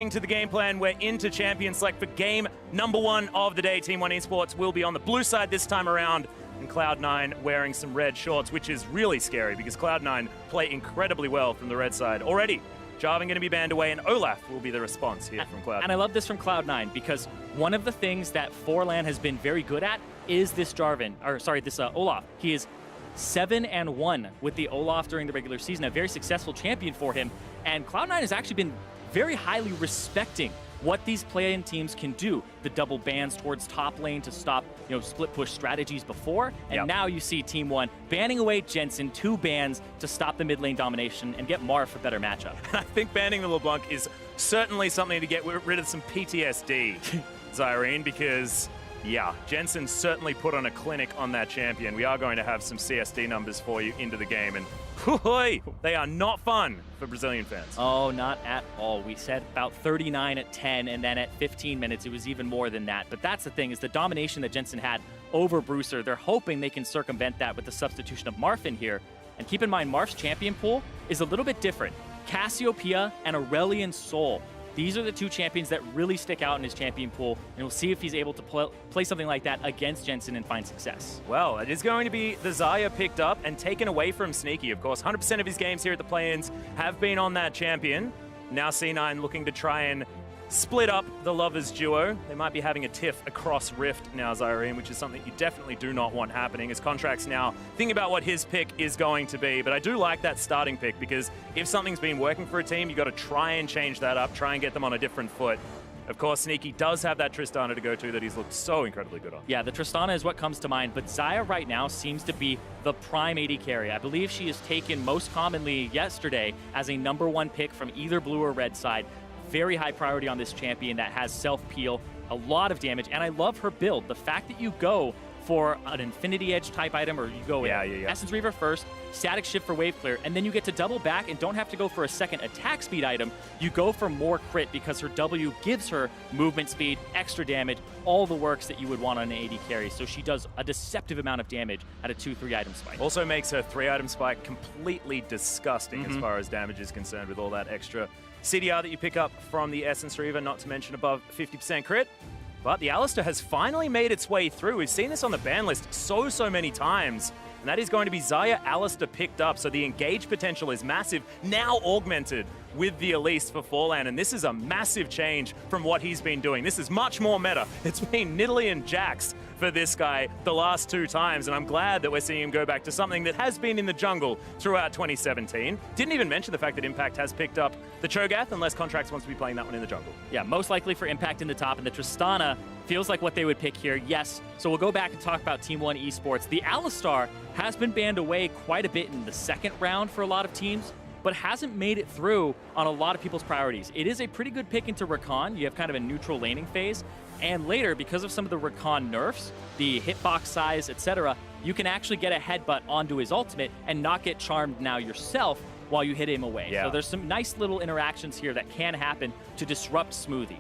To the game plan, we're into Champion Select for game number 1 of the day. Team oNe Esports will be on the blue side this time around, and Cloud9 wearing some red shorts, which is really scary because Cloud9 play incredibly well from the red side. Already, Jarvan going to be banned away, and Olaf will be the response here from Cloud9. And I love this from Cloud9 because one of the things that Forlan has been very good at is this Olaf. He is 7-1 with the Olaf during the regular season, a very successful champion for him, and Cloud9 has actually been very highly respecting what these play-in teams can do. The double bans towards top lane to stop, split push strategies before, and now you see Team One banning away Jensen, 2 bans to stop the mid lane domination and get Marth a better matchup. I think banning the LeBlanc is certainly something to get rid of some PTSD, Zyrene, because Jensen certainly put on a clinic on that champion. We are going to have some CSD numbers for you into the game, and they are not fun for Brazilian fans. Oh, not at all. We said about 39 at 10, and then at 15 minutes, it was even more than that. But that's the thing, is the domination that Jensen had over Bruiser. They're hoping they can circumvent that with the substitution of Marth in here. And keep in mind, Marth's champion pool is a little bit different. Cassiopeia and Aurelion Sol. These are the 2 champions that really stick out in his champion pool, and we'll see if he's able to play something like that against Jensen and find success. Well, it is going to be the Xayah picked up and taken away from Sneaky. Of course, 100% of his games here at the play-ins have been on that champion. Now C9 looking to try and split up the Lovers duo. They might be having a tiff across Rift now, Zyrene, which is something you definitely do not want happening, as Contract's now thinking about what his pick is going to be. But I do like that starting pick, because if something's been working for a team, you got to try and change that up, try and get them on a different foot. Of course, Sneaky does have that Tristana to go to that he's looked so incredibly good on. Yeah, the Tristana is what comes to mind, but Xayah right now seems to be the prime AD carry. I believe she is taken most commonly yesterday as a #1 pick from either blue or red side. Very high priority on this champion that has self-peel, a lot of damage, and I love her build. The fact that you go for an Infinity Edge type item, or you go Essence Reaver first, Static Shift for wave clear, and then you get to double back and don't have to go for a second attack speed item. You go for more crit because her W gives her movement speed, extra damage, all the works that you would want on an AD carry. So she does a deceptive amount of damage at a 2-3 item spike. Also makes her 3 item spike completely disgusting as far as damage is concerned, with all that extra CDR that you pick up from the Essence Reaver, not to mention above 50% crit. But the Alistar has finally made its way through. We've seen this on the ban list so many times. And that is going to be Xayah Alistar picked up. So the engage potential is massive, now augmented with the Elise for Forlan. And this is a massive change from what he's been doing. This is much more meta. It's been Nidalee and Jax for this guy the last 2 times. And I'm glad that we're seeing him go back to something that has been in the jungle throughout 2017. Didn't even mention the fact that Impact has picked up the Cho'Gath, unless Contracts wants to be playing that one in the jungle. Yeah, most likely for Impact in the top, and the Tristana feels like what they would pick here, yes. So we'll go back and talk about Team oNe Esports. The Alistar has been banned away quite a bit in the second round for a lot of teams, but hasn't made it through on a lot of people's priorities. It is a pretty good pick into Rakan. You have kind of a neutral laning phase, and later, because of some of the Rakan nerfs, the hitbox size, etc., you can actually get a headbutt onto his ultimate and not get charmed now yourself while you hit him away. So there's some nice little interactions here that can happen to disrupt Smoothie.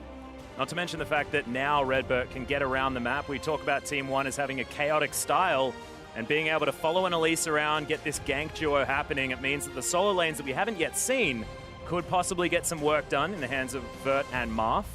Not to mention the fact that now Redbert can get around the map. We talk about Team One as having a chaotic style, and being able to follow an Elise around, get this gank duo happening. It means that the solo lanes that we haven't yet seen could possibly get some work done in the hands of Vert and Marth.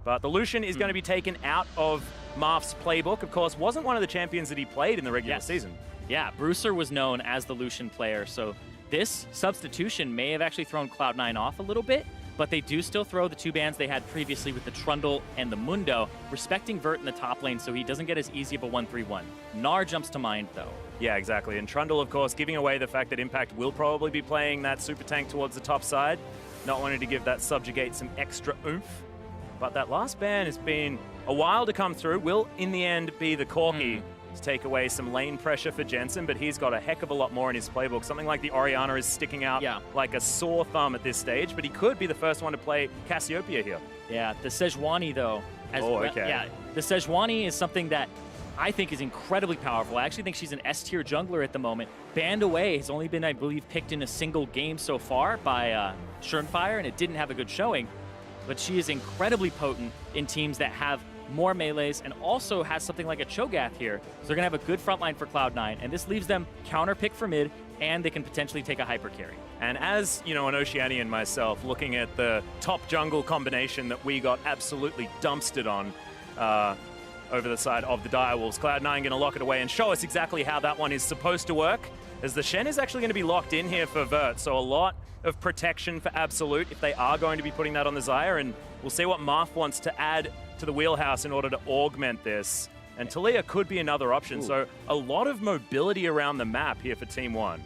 But the Lucian is going to be taken out of Marth's playbook. Of course, wasn't one of the champions that he played in the regular season. Yeah, Bruiser was known as the Lucian player, so this substitution may have actually thrown Cloud9 off a little bit, but they do still throw the 2 bans they had previously with the Trundle and the Mundo, respecting Vert in the top lane so he doesn't get as easy of a 1-3-1. Gnar jumps to mind, though. Yeah, exactly. And Trundle, of course, giving away the fact that Impact will probably be playing that super tank towards the top side, not wanting to give that Subjugate some extra oomph. But that last ban has been a while to come through. Will, in the end, be the Corki to take away some lane pressure for Jensen, but he's got a heck of a lot more in his playbook. Something like the Orianna is sticking out like a sore thumb at this stage, but he could be the first one to play Cassiopeia here. Yeah, the Sejuani, though. The Sejuani is something that I think is incredibly powerful. I actually think she's an S-tier jungler at the moment. Banned away has only been, I believe, picked in a single game so far by Schernfire, and it didn't have a good showing. But she is incredibly potent in teams that have more melees, and also has something like a Cho'Gath here. So they're going to have a good front line for Cloud9, and this leaves them counter pick for mid, and they can potentially take a hyper carry. And as, you know, an Oceanian myself, looking at the top jungle combination that we got absolutely dumpstered on over the side of the Direwolves, Cloud9 going to lock it away and show us exactly how that one is supposed to work, as the Shen is actually going to be locked in here for Vert, so a lot of protection for Absolute if they are going to be putting that on the Xayah, and we'll see what Marth wants to add to the wheelhouse in order to augment this. And Taliyah could be another option, so a lot of mobility around the map here for Team 1.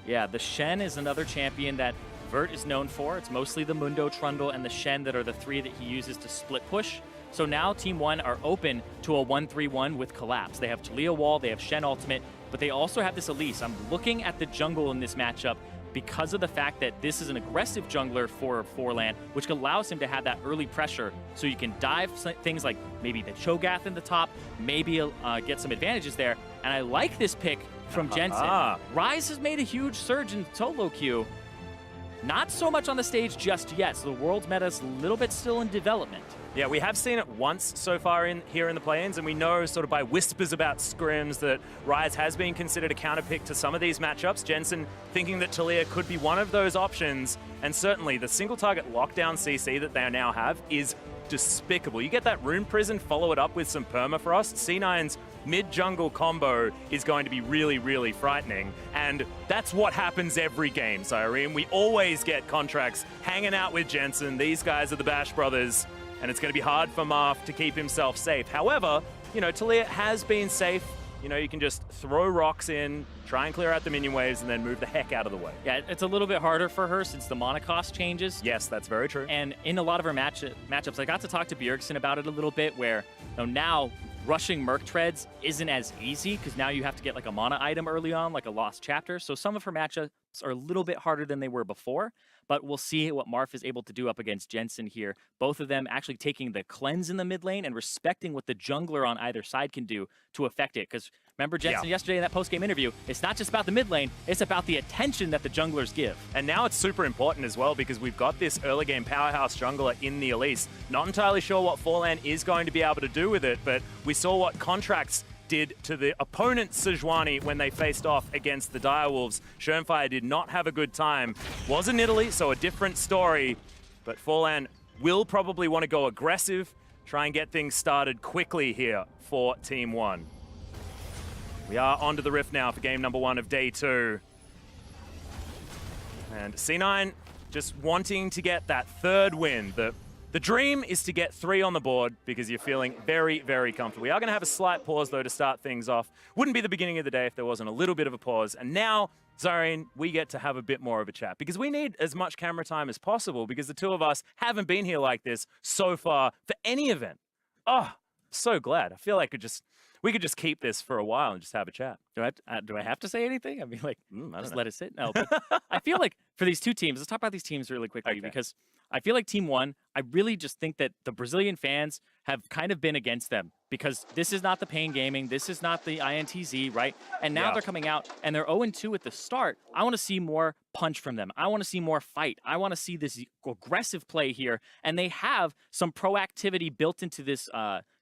Yeah, the Shen is another champion that Vert is known for. It's mostly the Mundo, Trundle, and the Shen that are the three that he uses to split push. So now Team 1 are open to a 1-3-1 with Collapse. They have Taliyah Wall, they have Shen Ultimate, but they also have this Elise. I'm looking at the jungle in this matchup because of the fact that this is an aggressive jungler for Forlan, which allows him to have that early pressure, so you can dive things like maybe the Cho'Gath in the top, maybe get some advantages there. And I like this pick from Jensen. Ryze has made a huge surge in solo queue. Not so much on the stage just yet, so the world's meta is a little bit still in development. Yeah, we have seen it once so far here in the play-ins, and we know sort of by whispers about scrims that Ryze has been considered a counterpick to some of these matchups. Jensen thinking that Taliyah could be one of those options, and certainly the single target lockdown CC that they now have is despicable. You get that Rune Prison, follow it up with some Permafrost. C9's mid-jungle combo is going to be really, really frightening, and that's what happens every game, Cyrene. We always get contracts hanging out with Jensen. These guys are the Bash Brothers, and it's going to be hard for Marth to keep himself safe. However, you know, Taliyah has been safe. You know, you can just throw rocks in, try and clear out the minion waves, and then move the heck out of the way. Yeah, it's a little bit harder for her since the mana cost changes. Yes, that's very true. And in a lot of her matchups, I got to talk to Bjergsen about it a little bit, where now rushing Merc Treads isn't as easy because now you have to get like a mana item early on, like a Lost Chapter. So some of her matchups are a little bit harder than they were before, but we'll see what Marth is able to do up against Jensen here. Both of them actually taking the cleanse in the mid lane and respecting what the jungler on either side can do to affect it. Because remember Jensen yesterday in that post-game interview, it's not just about the mid lane, it's about the attention that the junglers give. And now it's super important as well because we've got this early game powerhouse jungler in the Elise. Not entirely sure what Forlan is going to be able to do with it, but we saw what contracts did to the opponent Sejuani when they faced off against the Direwolves. Schönfire did not have a good time. Was in Italy, so a different story, but Forlan will probably want to go aggressive, try and get things started quickly here for Team 1. We are onto the Rift now for game number 1 of day 2. And C9 just wanting to get that third win. The dream is to get 3 on the board because you're feeling very, very comfortable. We are going to have a slight pause, though, to start things off. Wouldn't be the beginning of the day if there wasn't a little bit of a pause. And now, Zareen, we get to have a bit more of a chat because we need as much camera time as possible because the two of us haven't been here like this so far for any event. Oh, so glad. I feel like we could just keep this for a while and just have a chat. Do I have to say anything? I mean, like, just know. let it sit? No, but I feel like for these two teams, let's talk about these teams really quickly because I feel like Team 1, I really just think that the Brazilian fans have kind of been against them because this is not the Pain Gaming, this is not the INTZ, right? And now they're coming out and they're 0-2 at the start. I want to see more punch from them. I want to see more fight. I want to see this aggressive play here. And they have some proactivity built into this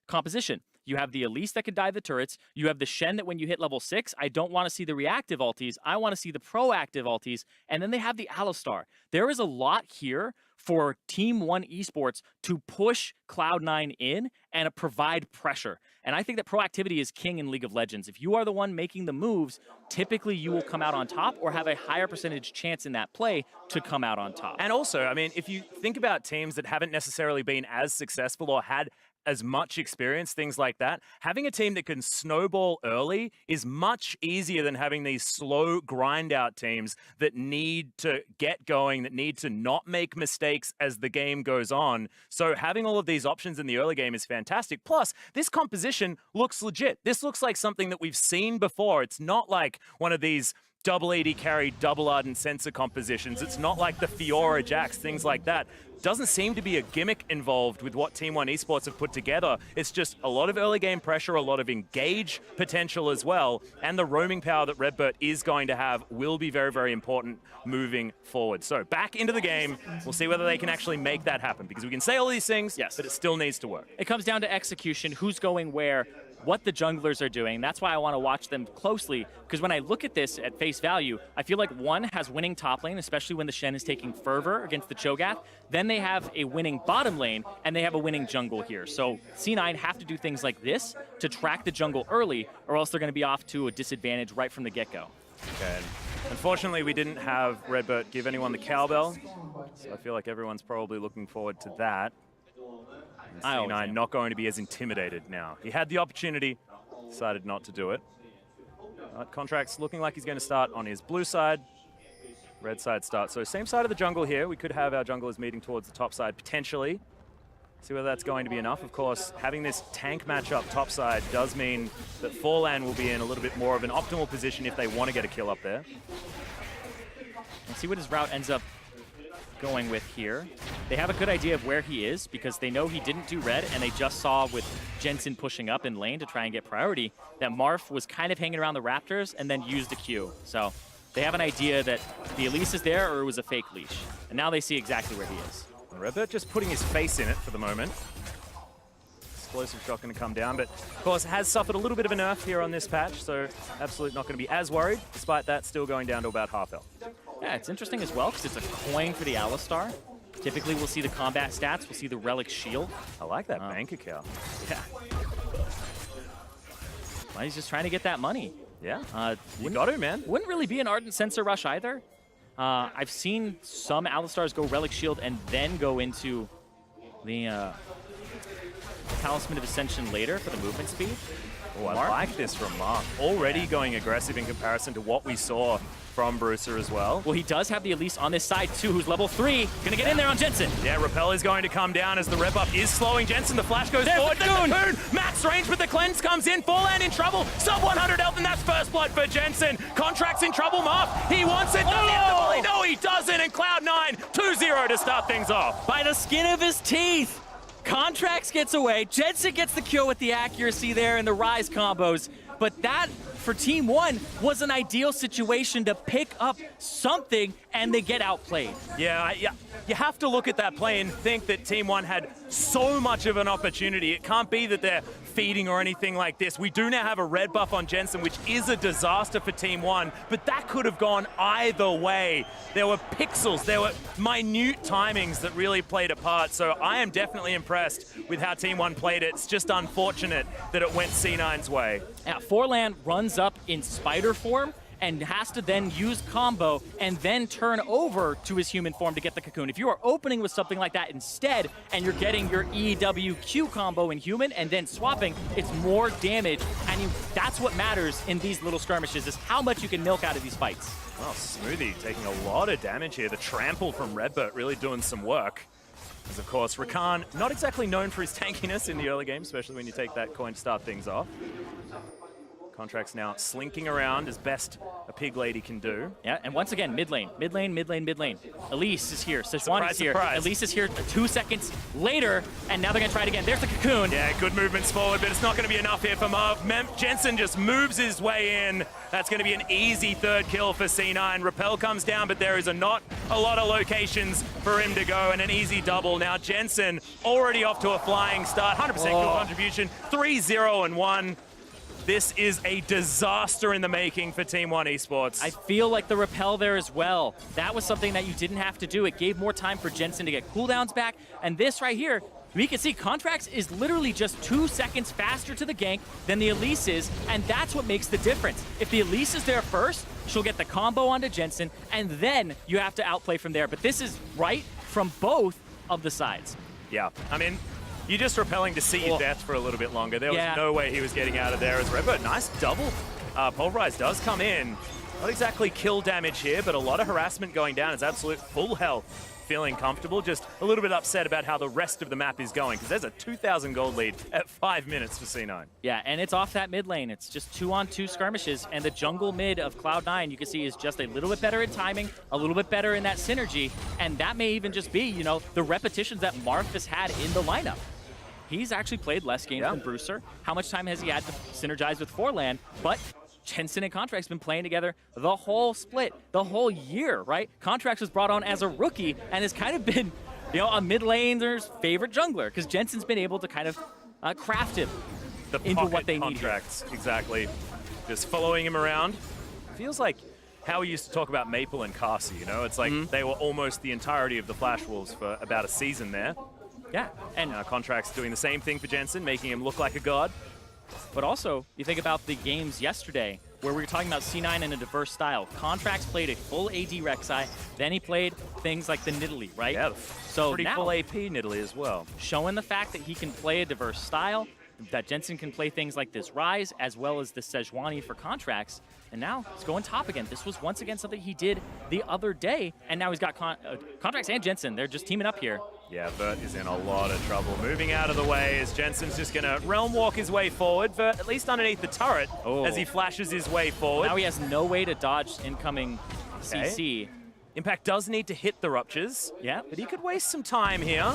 composition. You have the Elise that can dive the turrets. You have the Shen that when you hit level 6, I don't want to see the reactive ultis. I want to see the proactive ultis. And then they have the Alistar. There is a lot here for Team 1 Esports to push Cloud9 in and provide pressure. And I think that proactivity is king in League of Legends. If you are the one making the moves, typically you will come out on top or have a higher percentage chance in that play to come out on top. And also, I mean, if you think about teams that haven't necessarily been as successful or had as much experience, things like that, having a team that can snowball early is much easier than having these slow grind out teams that need to get going, that need to not make mistakes as the game goes on. So having all of these options in the early game is fantastic. Plus, this composition looks legit. This looks like something that we've seen before. It's not like one of these double AD carry, double Ardent Sensor compositions. It's not like the Fiora Jax, things like that. Doesn't seem to be a gimmick involved with what Team 1 Esports have put together. It's just a lot of early game pressure, a lot of engage potential as well, and the roaming power that Redbird is going to have will be very, very important moving forward. So back into the game, we'll see whether they can actually make that happen, because we can say all these things, yes, but it still needs to work. It comes down to execution, who's going where, what the junglers are doing. That's why I want to watch them closely, because when I look at this at face value, I feel like one has winning top lane, especially when the Shen is taking Fervor against the Cho'Gath. Then they have a winning bottom lane, and they have a winning jungle here. So C9 have to do things like this to track the jungle early, or else they're going to be off to a disadvantage right from the get-go. Okay. Unfortunately, we didn't have Redbird give anyone the cowbell, so I feel like everyone's probably looking forward to that. C9 not going to be as intimidated now. He had the opportunity, decided not to do it. Contract's looking like he's going to start on his blue side. Red side starts. So same side of the jungle here. We could have our junglers meeting towards the top side potentially. See whether that's going to be enough. Of course, having this tank matchup top side does mean that Forlan will be in a little bit more of an optimal position if they want to get a kill up there. Let's see what his route ends up going with here. They have a good idea of where he is because they know he didn't do red, and they just saw with Jensen pushing up in lane to try and get priority that Marth was kind of hanging around the Raptors and then used the Q. So they have an idea that the Elise is there or it was a fake leash. And now they see exactly where he is. Redbird just putting his face in it for the moment. Explosive shot going to come down, but of course has suffered a little bit of a nerf here on this patch, so absolutely not going to be as worried. Despite that, still going down to about half health. Yeah, it's interesting as well because it's a coin for the Alistar. Typically, we'll see the combat stats, we'll see the Relic Shield. I like that bank account. Yeah. Well, he's just trying to get that money. Yeah, you got to, man. Wouldn't really be an Ardent Sensor rush either. I've seen some Alistars go Relic Shield and then go into the Talisman of Ascension later for the movement speed. Oh, I like this from Marth. Already going aggressive in comparison to what we saw from Bruiser as well. Well, he does have the Elise on this side too, who's level 3. Gonna get in there on Jensen. Yeah, Repel is going to come down as the rep up is slowing Jensen. The flash goes forward. The Cocoon. Max range with the cleanse comes in. Forlan in trouble. Sub 100 health, and that's first blood for Jensen. Contract's in trouble, Marth. He wants it. Does he have the volley? No, he doesn't. And Cloud9 2-0 to start things off. By the skin of his teeth. Contracts gets away. Jensen gets the kill with the accuracy there and the Rise combos. But that, for Team 1, was an ideal situation to pick up something, and they get outplayed. Yeah, you have to look at that play and think that Team 1 had so much of an opportunity. It can't be that they're feeding or anything like this. We do now have a red buff on Jensen, which is a disaster for Team 1, but that could have gone either way. There were pixels, there were minute timings that really played a part, so I am definitely impressed with how Team 1 played it. It's just unfortunate that it went C9's way. Yeah, Forlan runs up in spider form and has to then use combo and then turn over to his human form to get the cocoon. If you are opening with something like that instead and you're getting your EWQ combo in human and then swapping, it's more damage, and that's what matters in these little skirmishes, is how much you can milk out of these fights. Well, Smoothie taking a lot of damage here. The trample from Redbird really doing some work. As of course, Rakan, not exactly known for his tankiness in the early game, especially when you take that coin to start things off. Contract's now slinking around as best a pig lady can do. Yeah, and once again, mid lane, mid lane, mid lane, mid lane. Elise is here, Sejuani is here. Surprise. Elise is here 2 seconds later, and now they're gonna try it again. There's the cocoon. Yeah, good movements forward, but it's not gonna be enough here for Marv. Jensen just moves his way in. That's gonna be an easy third kill for C9. Repel comes down, but there is not a lot of locations for him to go, and an easy double. Now Jensen already off to a flying start, 100% kill contribution, 3-0-1. This is a disaster in the making for Team 1 Esports. I feel like the repel there as well. That was something that you didn't have to do. It gave more time for Jensen to get cooldowns back. And this right here, we can see Contracts is literally just 2 seconds faster to the gank than the Elise is, and that's what makes the difference. If the Elise is there first, she'll get the combo onto Jensen, and then you have to outplay from there. But this is right from both of the sides. Yeah, I mean, you're just repelling to see your death for a little bit longer. There was no way he was getting out of there as Redbird. Nice double. Pulverize does come in. Not exactly kill damage here, but a lot of harassment going down. It's absolute full health feeling comfortable, just a little bit upset about how the rest of the map is going, because there's a 2,000 gold lead at 5 minutes for C9. Yeah, and it's off that mid lane. It's just 2-on-2 skirmishes, and the jungle mid of Cloud9, you can see, is just a little bit better in timing, a little bit better in that synergy, and that may even just be, you know, the repetitions that Marth has had in the lineup. He's actually played less games than Brewster. How much time has he had to synergize with Forlan? But Jensen and Contract's been playing together the whole split, the whole year, right? Contracts was brought on as a rookie and has kind of been, you know, a mid laner's favorite jungler, because Jensen's been able to kind of craft him into what they need. Contracts, exactly. Just following him around. Feels like how we used to talk about Maple and Carsey, you know? It's like they were almost the entirety of the Flash Wolves for about a season there. Yeah, and Contract's doing the same thing for Jensen, making him look like a god. But also, you think about the games yesterday where we were talking about C9 in a diverse style. Contracts played a full AD Rek'Sai, then he played things like the Nidalee, right? Yeah, so pretty now, full AP Nidalee as well. Showing the fact that he can play a diverse style, that Jensen can play things like this Rise, as well as the Sejuani for Contracts, and now he's going top again. This was once again something he did the other day, and now he's got Contracts and Jensen. They're just teaming up here. Yeah, Vert is in a lot of trouble. Moving out of the way as Jensen's just going to realm walk his way forward. Vert at least underneath the turret as he flashes his way forward. Now he has no way to dodge incoming CC. Impact does need to hit the ruptures. Yeah. But he could waste some time here.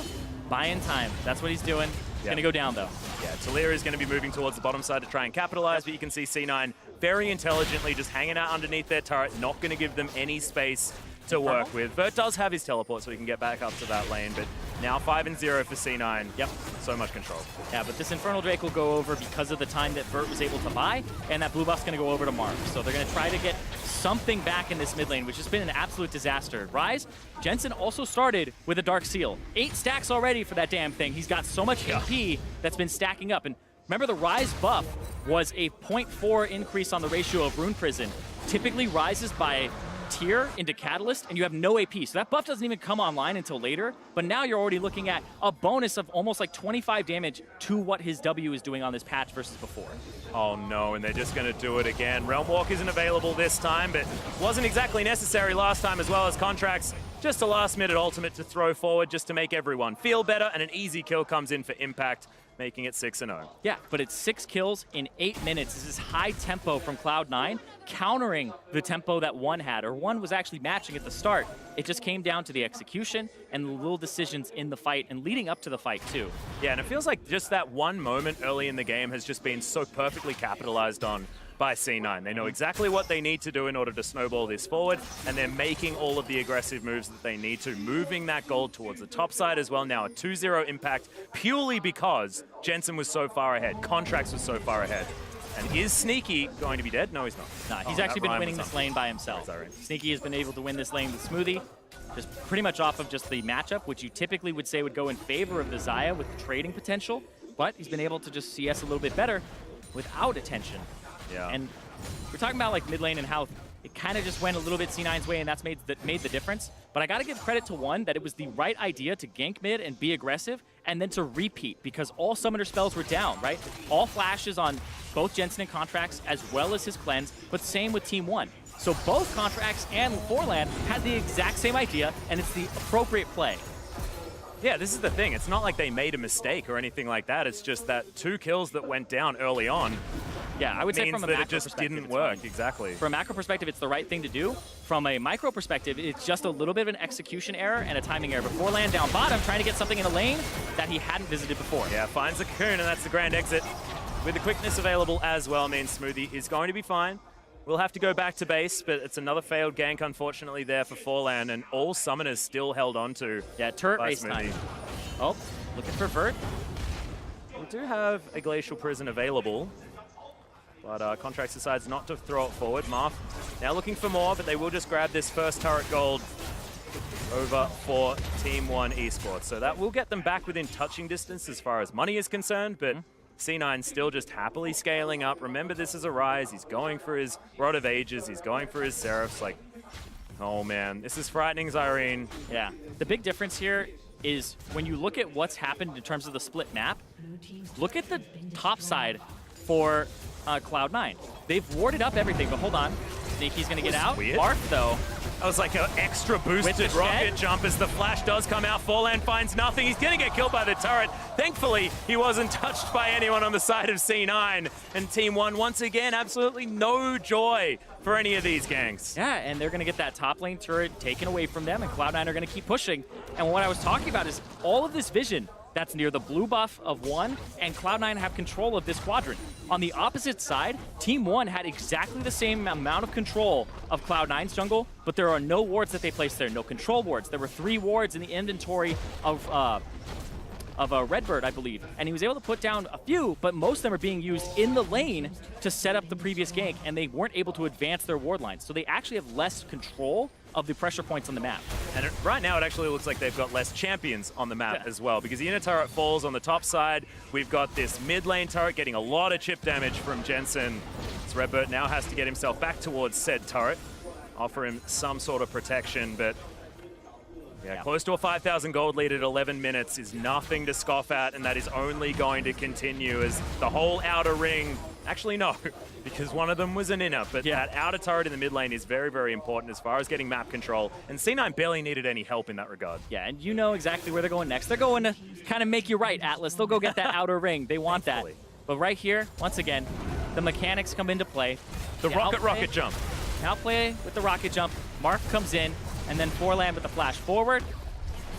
Buying time. That's what he's doing. He's going to go down, though. Yeah, Talia is going to be moving towards the bottom side to try and capitalize, but you can see C9 very intelligently just hanging out underneath their turret, not going to give them any space to work with. Vert does have his teleport, so he can get back up to that lane, but now 5-0 for C9. Yep. So much control. Yeah, but this Infernal Drake will go over because of the time that Vert was able to buy, and that blue buff's going to go over to Marth. So they're going to try to get something back in this mid lane, which has been an absolute disaster. Rise, Jensen also started with a Dark Seal. 8 stacks already for that damn thing. He's got so much AP that's been stacking up. And remember, the Rise buff was a 0.4 increase on the ratio of Rune Prison. Typically rises by tier into Catalyst, and you have no AP. So that buff doesn't even come online until later, but now you're already looking at a bonus of almost like 25 damage to what his W is doing on this patch versus before. Oh no, and they're just going to do it again. Realm Walk isn't available this time, but wasn't exactly necessary last time as well as Contracts. Just a last-minute ultimate to throw forward just to make everyone feel better, and an easy kill comes in for Impact, making it 6-0. Yeah, but it's 6 kills in 8 minutes. This is high tempo from Cloud9, countering the tempo that oNe had, or oNe was actually matching at the start. It just came down to the execution and the little decisions in the fight and leading up to the fight too. Yeah, and it feels like just that one moment early in the game has just been so perfectly capitalized on by C9. They know exactly what they need to do in order to snowball this forward, and they're making all of the aggressive moves that they need to, moving that gold towards the top side as well. Now a 2-0 Impact purely because Jensen was so far ahead, Contracts was so far ahead. And is Sneaky going to be dead? No, he's not. Nah, he's actually been winning this lane by himself. Sneaky has been able to win this lane with Smoothie, just pretty much off of just the matchup, which you typically would say would go in favor of the Xayah with trading potential, but he's been able to just CS a little bit better without attention. Yeah. And we're talking about like mid lane and how it kind of just went a little bit C9's way, and that's made the difference. But I got to give credit to oNe that it was the right idea to gank mid and be aggressive, and then to repeat, because all summoner spells were down, right? All flashes on both Jensen and Contracts, as well as his cleanse, but same with Team oNe. So both Contracts and Forlan had the exact same idea, and it's the appropriate play. Yeah, this is the thing. It's not like they made a mistake or anything like that. It's just that 2 kills that went down early on. Yeah, I would say from a macro it just perspective, didn't work. Exactly. From a macro perspective, it's the right thing to do. From a micro perspective, it's just a little bit of an execution error and a timing error. But Forlan down bottom, trying to get something in a lane that he hadn't visited before. Yeah, finds a cocoon, and that's the grand exit. With the quickness available as well, means Smoothie is going to be fine. We'll have to go back to base, but it's another failed gank, unfortunately, there for Forlan, and all summoners still held on to. Yeah, turret race time. Oh, looking for Vert. We do have a Glacial Prison available, but Contracts decides not to throw it forward. Marth now looking for more, but they will just grab this first turret gold over for Team oNe Esports. So that will get them back within touching distance as far as money is concerned, but C9 still just happily scaling up. Remember, this is a Rise. He's going for his Rod of Ages. He's going for his Seraphs. Like, oh man, this is frightening, Zyrene. Yeah, the big difference here is when you look at what's happened in terms of the split map, look at the top side for Cloud9. They've warded up everything, but hold on. Sneaky's going to get out. Weird. Marth, though. That was like an extra boosted rocket jump as the flash does come out. Forlan finds nothing. He's going to get killed by the turret. Thankfully, he wasn't touched by anyone on the side of C9. And Team 1, once again, absolutely no joy for any of these gangs. Yeah, and they're going to get that top lane turret taken away from them, and Cloud9 are going to keep pushing. And what I was talking about is all of this vision that's near the blue buff of oNe, and Cloud9 have control of this quadrant. On the opposite side, Team 1 had exactly the same amount of control of Cloud9's jungle, but there are no wards that they placed there, no control wards. There were 3 wards in the inventory of Redbird, I believe, and he was able to put down a few, but most of them are being used in the lane to set up the previous gank, and they weren't able to advance their ward lines. So they actually have less control of the pressure points on the map. And right now it actually looks like they've got less champions on the map as well, because the inner turret falls on the top side. We've got this mid lane turret getting a lot of chip damage from Jensen. So Redbird now has to get himself back towards said turret, offer him some sort of protection, but yeah, close to a 5,000 gold lead at 11 minutes is nothing to scoff at, and that is only going to continue as the whole outer ring, actually no, because one of them was an inner, but that outer turret in the mid lane is very, very important as far as getting map control, and C9 barely needed any help in that regard. Yeah, and you know exactly where they're going next. They're going to kind of make you right, Atlas. They'll go get that outer ring. They want that. But right here, once again, the mechanics come into play. The rocket jump. Outplay with the rocket jump. Mark comes in, and then Forlan with the flash forward.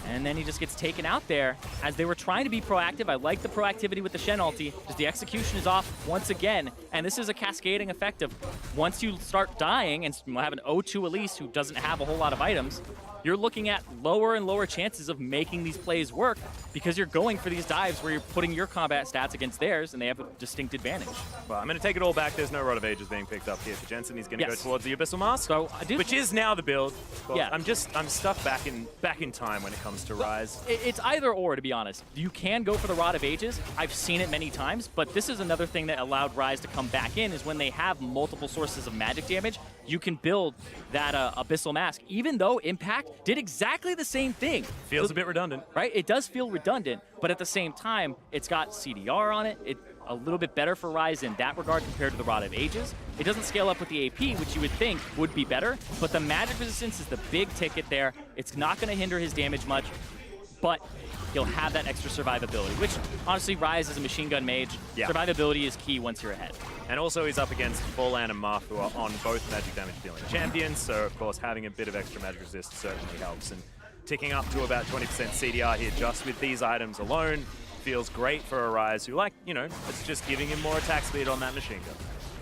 And then he just gets taken out there as they were trying to be proactive. I like the proactivity with the Shen ulti, just the execution is off once again. And this is a cascading effect of once you start dying and have an O2 Elise who doesn't have a whole lot of items, you're looking at lower and lower chances of making these plays work because you're going for these dives where you're putting your combat stats against theirs and they have a distinct advantage. Well, I'm going to take it all back. There's no Rod of Ages being picked up here for Jensen. He's going to go towards the Abyssal Mask, so, which is now the build. Well, I'm stuck back in time when it comes to Rise. It's either or, to be honest. You can go for the Rod of Ages. I've seen it many times, but this is another thing that allowed Rise to come back in is when they have multiple sources of magic damage, you can build that Abyssal Mask, even though Impact did exactly the same thing. Feels a bit redundant. Right? It does feel redundant, but at the same time, it's got CDR on it. It's a little bit better for Rise in that regard compared to the Rod of Ages. It doesn't scale up with the AP, which you would think would be better, but the magic resistance is the big ticket there. It's not going to hinder his damage much, but he'll have that extra survivability, which honestly, Rise is a machine gun mage. Survivability is key once you're ahead. And also he's up against Forlan and Marth, who are on both magic damage dealing champions, so of course having a bit of extra magic resist certainly helps. And ticking up to about 20% CDR here just with these items alone feels great for a Rise who, like, you know, it's just giving him more attack speed on that machine gun.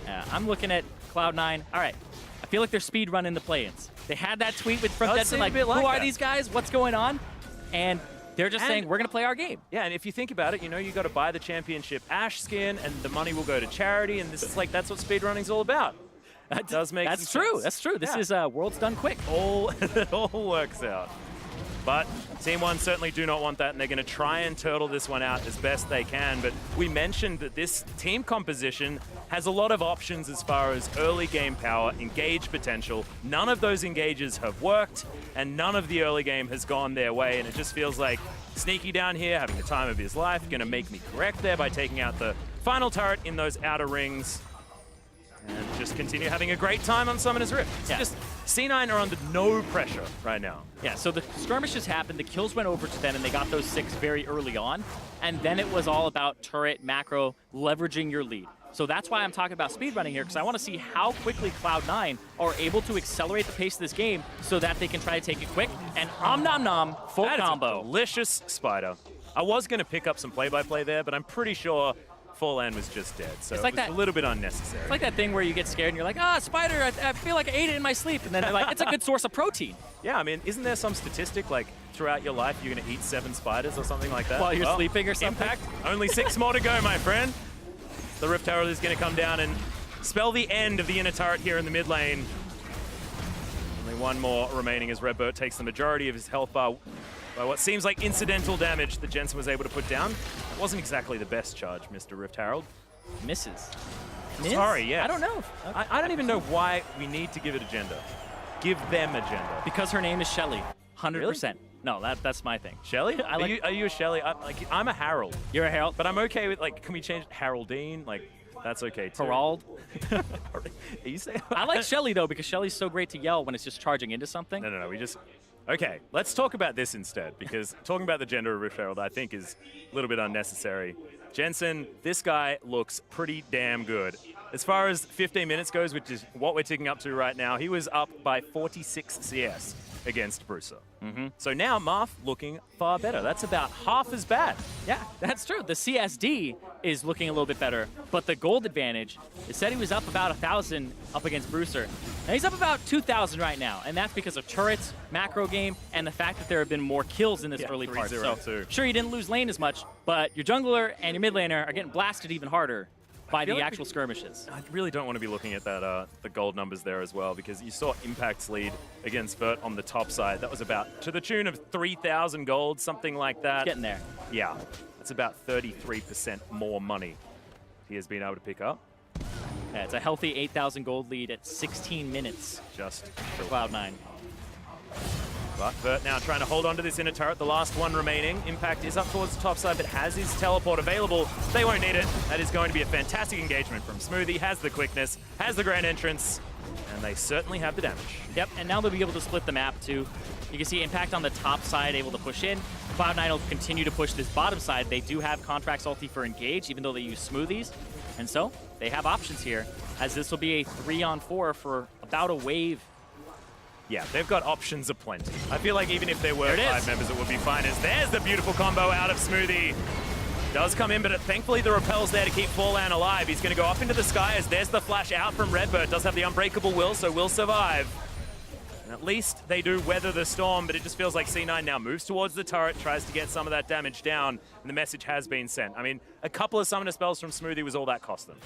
Yeah, I'm looking at Cloud9. All right, I feel like they're speed running the play-ins. They had that tweet from Jetson, like, who are these guys? What's going on? And they're just saying, we're going to play our game. Yeah, and if you think about it, you know, you got to buy the championship Ashe skin, and the money will go to charity, and this is like, that's what speedrunning's all about. That does make sense. That's true. This is World's Done Quick. It all works out. But Team 1 certainly do not want that, and they're going to try and turtle this one out as best they can. But we mentioned that this team composition has a lot of options as far as early game power, engage potential. None of those engages have worked, and none of the early game has gone their way, and it just feels like Sneaky down here, having the time of his life, going to make me correct there by taking out the final turret in those outer rings. And just continue having a great time on Summoner's Rift. It's just, C9 are under no pressure right now. Yeah, so the skirmishes happened, the kills went over to them, and they got those 6 very early on. And then it was all about turret, macro, leveraging your lead. So that's why I'm talking about speedrunning here, because I want to see how quickly Cloud9 are able to accelerate the pace of this game so that they can try to take it quick. And nom nom, full combo. That is a delicious spider. I was going to pick up some play-by-play there, but I'm pretty sure Forlan was just dead, so it's a little bit unnecessary. It's like that thing where you get scared and you're like, spider, I feel like I ate it in my sleep. And then they're like, it's a good source of protein. Yeah, I mean, isn't there some statistic like throughout your life you're going to eat 7 spiders or something like that? While you're sleeping or something? Impact, only 6 more to go, my friend. The Rift Herald is going to come down and spell the end of the inner turret here in the mid lane. Only 1 more remaining as Redbird takes the majority of his health bar by what seems like incidental damage that Jensen was able to put down. It wasn't exactly the best charge, Mr. Rift Herald. Misses. Sorry, yeah. I don't know. I don't even know why we need to give it agenda. Give them agenda. Because her name is Shelly. 100%. Really? No, that's my thing. Shelly? Are you a Shelly? I'm a Harold. You're a Harold? But I'm okay with, like, can we change Haroldine? Like, That's okay too. Paroled. Are you saying? I like Shelly, though, because Shelly's so great to yell when it's just charging into something. No. Okay, let's talk about this instead, because talking about the gender of Rift Herald I think is a little bit unnecessary. Jensen, this guy looks pretty damn good. As far as 15 minutes goes, which is what we're ticking up to right now, he was up by 46 CS against Bruiser. So now Marth looking far better. That's about half as bad. Yeah, that's true. The CSD is looking a little bit better, but the gold advantage, it said he was up about 1,000 up against Bruiser. Now he's up about 2,000 right now, and that's because of turrets, macro game, and the fact that there have been more kills in this early part. So sure, you didn't lose lane as much, but your jungler and your mid laner are getting blasted even harder by the actual skirmishes. I really don't want to be looking at that the gold numbers there as well, because you saw Impact's lead against Vert on the top side. That was about to the tune of 3,000 gold, something like that. It's getting there. Yeah, that's about 33% more money he has been able to pick up. Yeah, it's a healthy 8,000 gold lead at 16 minutes Just for Cloud9. But Vert now trying to hold on to this inner turret, the last one remaining. Impact is up towards the top side, but has his teleport available. They won't need it. That is going to be a fantastic engagement from Smoothie. Has the quickness, has the grand entrance, and they certainly have the damage. Yep, and now they'll be able to split the map too. You can see Impact on the top side able to push in. Cloud9 will continue to push this bottom side. They do have Contract's ulti for engage, even though they use Smoothies. And so they have options here, as this will be a 3-on-4 for about a wave. Yeah, they've got options aplenty. I feel like even if there were 5 members, it would be fine. As there's the beautiful combo out of Smoothie. Does come in, but thankfully the repel's there to keep Fallan alive. He's going to go off into the sky as there's the flash out from Redbird. Does have the unbreakable will, so will survive. And at least they do weather the storm, but it just feels like C9 now moves towards the turret, tries to get some of that damage down, and the message has been sent. I mean, a couple of summoner spells from Smoothie was all that cost them.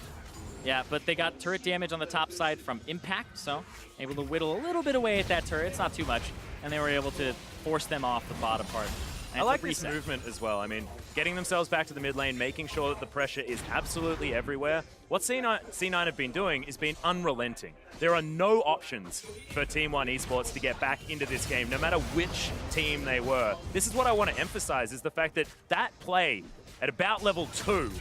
Yeah, but they got turret damage on the top side from Impact, so able to whittle a little bit away at that turret. It's not too much, and they were able to force them off the bottom part. I like this movement as well. I mean, getting themselves back to the mid lane, making sure that the pressure is absolutely everywhere. What C9 have been doing is been unrelenting. There are no options for Team ONE Esports to get back into this game, no matter which team they were. This is what I want to emphasize, is the fact that that play at about level 2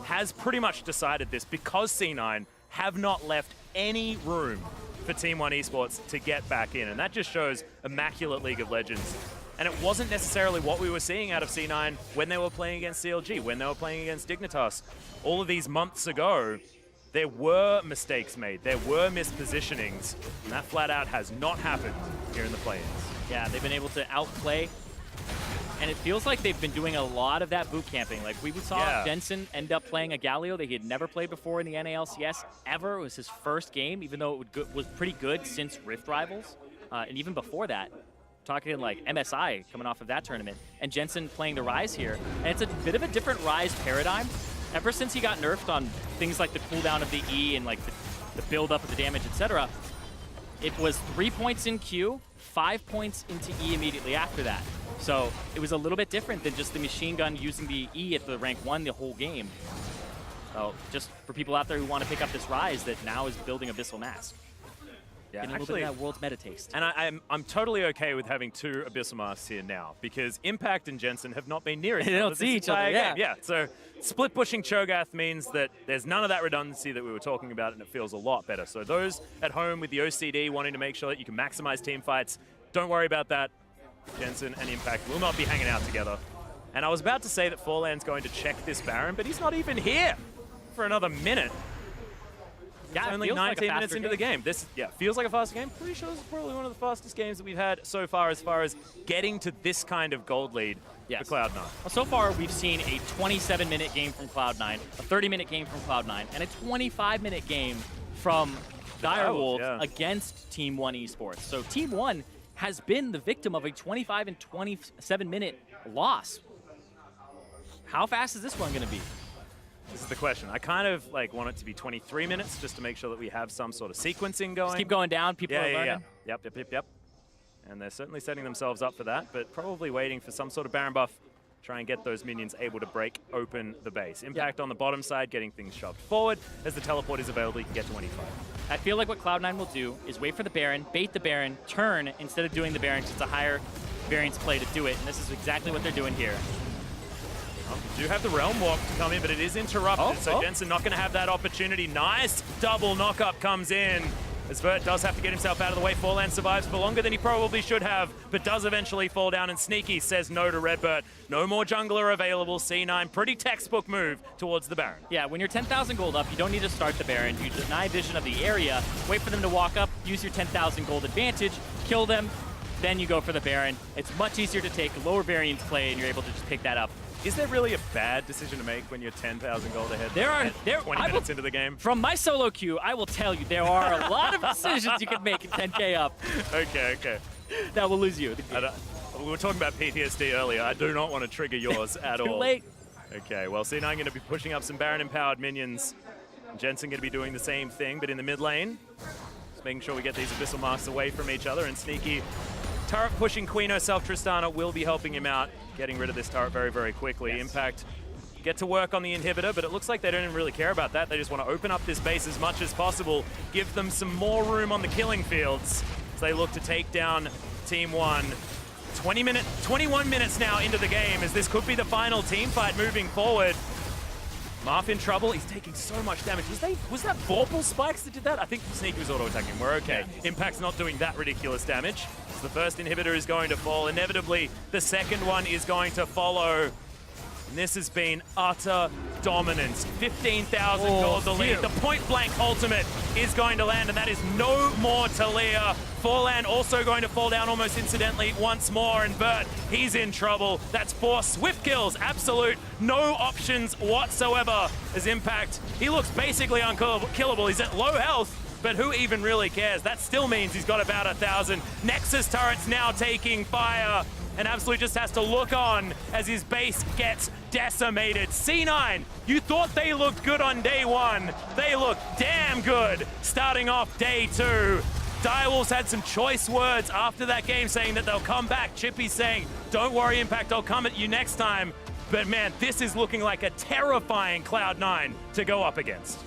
has pretty much decided this, because C9 have not left any room for Team ONE Esports to get back in. And that just shows immaculate League of Legends. And it wasn't necessarily what we were seeing out of C9 when they were playing against CLG, when they were playing against Dignitas. All of these months ago, there were mistakes made, there were mispositionings, and that flat out has not happened here in the play-ins. Yeah, they've been able to outplay, and it feels like they've been doing a lot of that boot camping. Like we saw Jensen end up playing a Galio that he had never played before in the NALCS ever. It was his first game, even though it was pretty good since Rift Rivals, and even before that. Talking like MSI coming off of that tournament, and Jensen playing the Rise here. And it's a bit of a different Rise paradigm. Ever since he got nerfed on things like the cooldown of the E and like the build-up of the damage, etc., it was 3 points in Q, 5 points into E immediately after that. So it was a little bit different than just the machine gun using the E at the rank 1 the whole game. So just for people out there who want to pick up this Rise that now is building Abyssal Mask. Yeah, getting a little bit of that world's meta taste. And I'm totally okay with having 2 Abyssal Masks here now, because Impact and Jensen have not been near each other. They don't see each other, Yeah, so split pushing Cho'Gath means that there's none of that redundancy that we were talking about, and it feels a lot better. So those at home with the OCD wanting to make sure that you can maximize team fights, don't worry about that. Jensen and Impact will not be hanging out together. And I was about to say that Forlan's going to check this Baron, but he's not even here for another minute. Yeah, only 19 minutes into the game. This feels like a faster game. Pretty sure this is probably one of the fastest games that we've had so far as getting to this kind of gold lead for Cloud9. Well, so far we've seen a 27-minute game from Cloud9, a 30-minute game from Cloud9, and a 25-minute game from Direwolves against Team ONE Esports. So Team ONE has been the victim of a 25 and 27-minute loss. How fast is this one going to be? This is the question. I kind of want it to be 23 minutes just to make sure that we have some sort of sequencing going. Just keep going down. People are learning. Yep. And they're certainly setting themselves up for that, but probably waiting for some sort of Baron buff. Try and get those minions able to break open the base. Impact on the bottom side, getting things shoved forward. As the teleport is available, you can get 25. I feel like what Cloud9 will do is wait for the Baron, bait the Baron, turn instead of doing the Baron, because it's a higher variance play to do it, and this is exactly what they're doing here. You do have the Realm Walk to come in, but it is interrupted, so Jensen not going to have that opportunity. Nice double knock-up comes in, as Vert does have to get himself out of the way. Forlan survives for longer than he probably should have, but does eventually fall down, and Sneaky says no to Redbert. No more jungler available. C9, pretty textbook move towards the Baron. Yeah, when you're 10,000 gold up, you don't need to start the Baron. You deny vision of the area, wait for them to walk up, use your 10,000 gold advantage, kill them, then you go for the Baron. It's much easier to take lower variance play, and you're able to just pick that up. Is there really a bad decision to make when you're 10,000 gold ahead? 20 minutes into the game. From my solo queue, I will tell you there are a lot of decisions you can make at 10k up. Okay. That will lose you. We were talking about PTSD earlier. I do not want to trigger yours at all. Too late. Okay, well, C9 going to be pushing up some Baron-empowered minions. Jensen going to be doing the same thing, but in the mid lane. Just making sure we get these Abyssal Marks away from each other, and Sneaky turret pushing Queen herself, Tristana, will be helping him out, getting rid of this turret very, very quickly. Yes. Impact get to work on the inhibitor, but it looks like they don't even really care about that. They just want to open up this base as much as possible, give them some more room on the killing fields as they look to take down Team 1. 21 minutes now into the game, as this could be the final team fight moving forward. Marth in trouble. He's taking so much damage. Was that Vorpal spikes that did that? I think Sneaky was auto-attacking. We're okay. Yeah. Impact's not doing that ridiculous damage. So the first inhibitor is going to fall. Inevitably, the second one is going to follow. And this has been utter dominance. 15,000 gold the lead. The point-blank ultimate is going to land, and that is no more Talia. Forlan also going to fall down almost incidentally once more, and Vert, he's in trouble. That's 4 swift kills, absolute, no options whatsoever as Impact. He looks basically unkillable. He's at low health, but who even really cares? That still means he's got about 1,000. Nexus turrets now taking fire, and Absolute just has to look on as his base gets decimated. C9, you thought they looked good on day 1. They look damn good starting off day 2. Direwolves had some choice words after that game saying that they'll come back. Chippy's saying, don't worry, Impact, I'll come at you next time. But man, this is looking like a terrifying Cloud9 to go up against.